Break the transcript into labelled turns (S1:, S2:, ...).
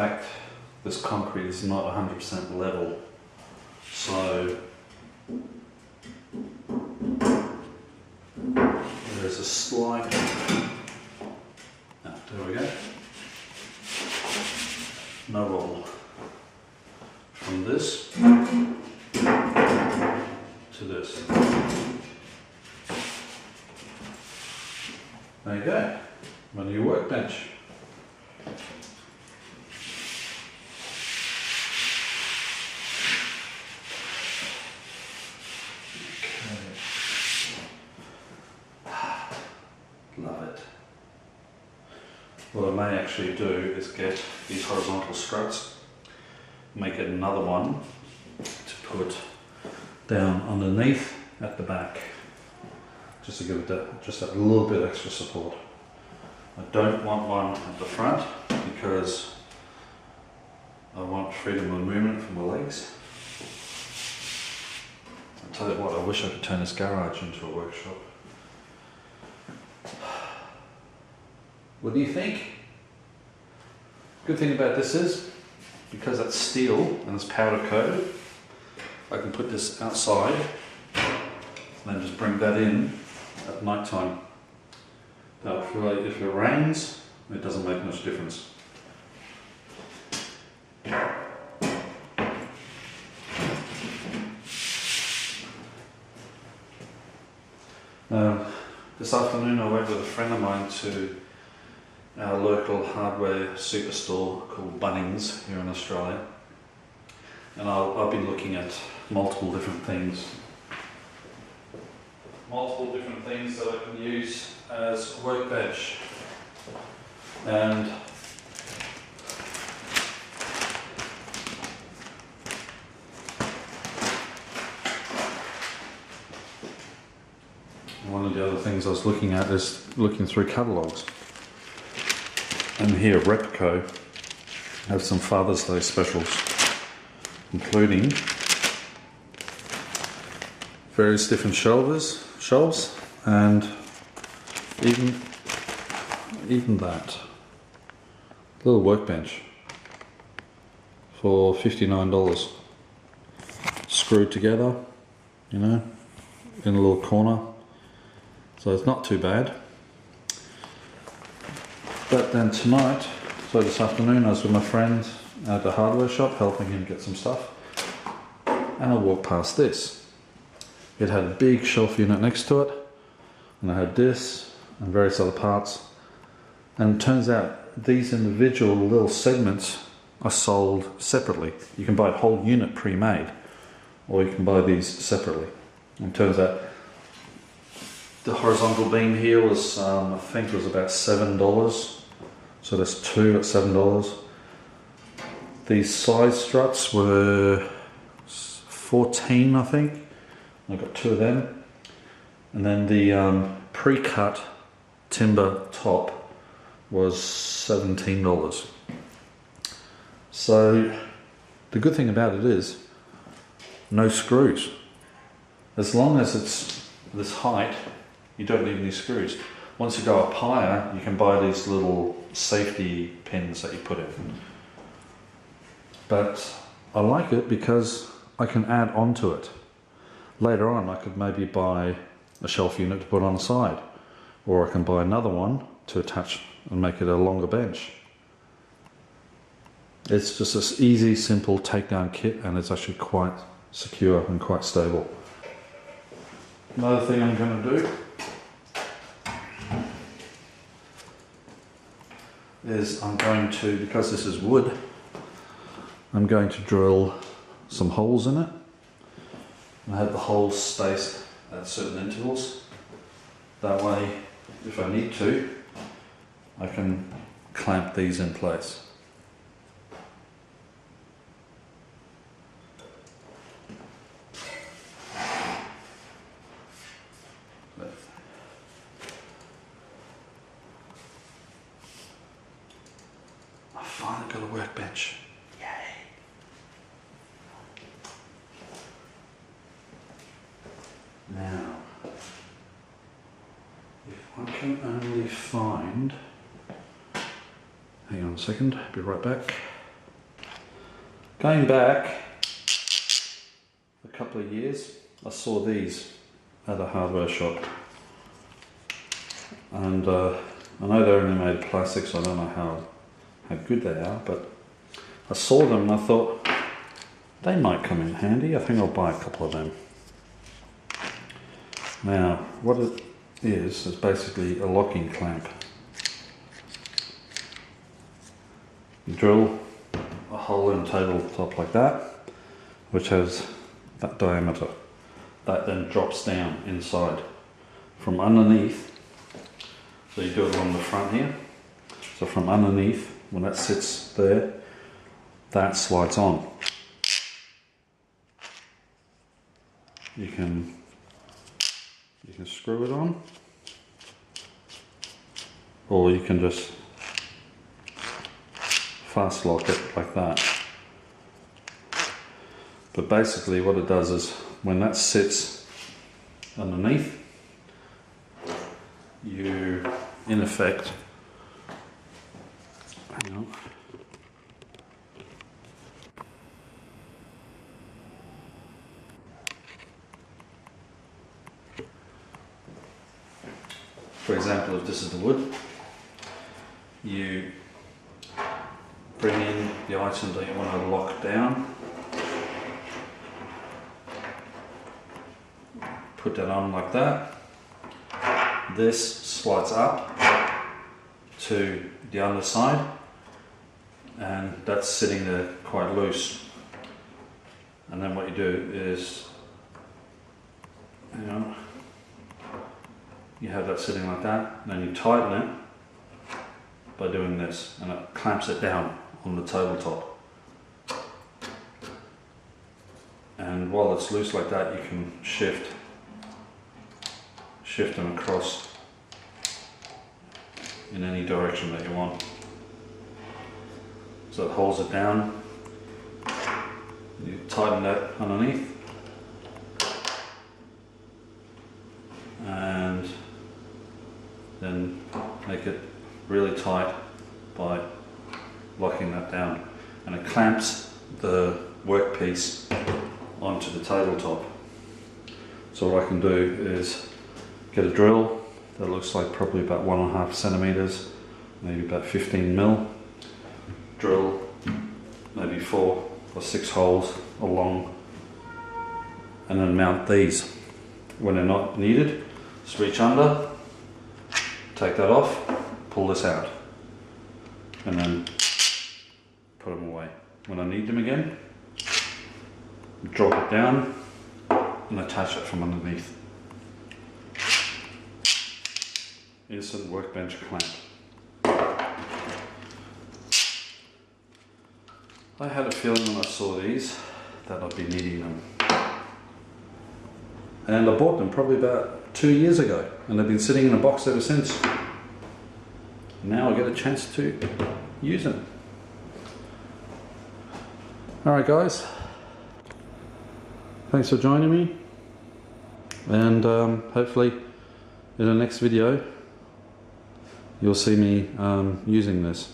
S1: fact this concrete is not 100% level, so there's a slight, there we go, no wobble from this to this. There you go, my new workbench. Love it. What I may actually do is get these horizontal struts, make it another one to put down underneath at the back, just to give it that, just a little bit extra support. I don't want one at the front because I want freedom of movement for my legs. I'll tell you what, I wish I could turn this garage into a workshop. What do you think? Good thing about this is, because it's steel and it's powder coated, I can put this outside and then just bring that in at night time. Now if it rains, it doesn't make much difference. This afternoon I went with a friend of mine to our local hardware superstore called Bunnings here in Australia, and I've been looking at multiple different things that I can use as a workbench. And one of the other things I was looking at is looking through catalogues. And here Repco have some Father's Day specials, including various different shelves, and even that little workbench for $59, screwed together, you know, in a little corner. So it's not too bad. But then tonight, so this afternoon, I was with my friend at the hardware shop helping him get some stuff, and I walked past this. It had a big shelf unit next to it, and I had this and various other parts, and it turns out these individual little segments are sold separately. You can buy a whole unit pre-made, or you can buy these separately. And it turns out the horizontal beam here was, I think it was about $7. So there's two at $7. These side struts were 14, I think. I got two of them. And then the pre-cut timber top was $17. So the good thing about it is no screws. As long as it's this height, you don't need any screws. Once you go up higher, you can buy these little safety pins that you put in. But I like it because I can add on to it. Later on, I could maybe buy a shelf unit to put on the side, or I can buy another one to attach and make it a longer bench. It's just this easy, simple takedown kit, and it's actually quite secure and quite stable. Another thing I'm going to do is I'm going to, because this is wood, I'm going to drill some holes in it. I have the holes spaced at certain intervals. That way, if I need to, I can clamp these in place. I finally got a workbench. Yay! Now, if I can only find, hang on a second, be right back. Going back a couple of years, I saw these at a hardware shop, and I know they're only made of plastic, so I don't know how good they are, but I saw them and I thought they might come in handy. I think I'll buy a couple of them. Now, what it is basically a locking clamp. You drill a hole in the tabletop like that, which has that diameter. That then drops down inside from underneath. So you do it along the front here. So from underneath, when that sits there, that slides on. You can screw it on, or you can just fast lock it like that. But basically what it does is when that sits underneath, you in effect, hang on, for example, if this is the wood, you bring in the item that you want to lock down, put that on like that. This slides up to the underside, and that's sitting there quite loose. And then what you do is, you have that sitting like that, and then you tighten it by doing this, and it clamps it down on the tabletop. And while it's loose like that, you can shift them across in any direction that you want. So it holds it down. You tighten that underneath, and then make it really tight by locking that down, and it clamps the workpiece onto the tabletop. So what I can do is get a drill that looks like probably about 1.5 centimeters, maybe about 15 mil, drill maybe 4 or 6 holes along, and then mount these. When they're not needed, just reach under, take that off, pull this out, and then put them away. When I need them again, drop it down and attach it from underneath. Instant workbench clamp. I had a feeling when I saw these that I'd be needing them. And I bought them probably about 2 years ago, and they've been sitting in a box ever since. Now I get a chance to use them. Alright guys, thanks for joining me, and hopefully in the next video you'll see me using this.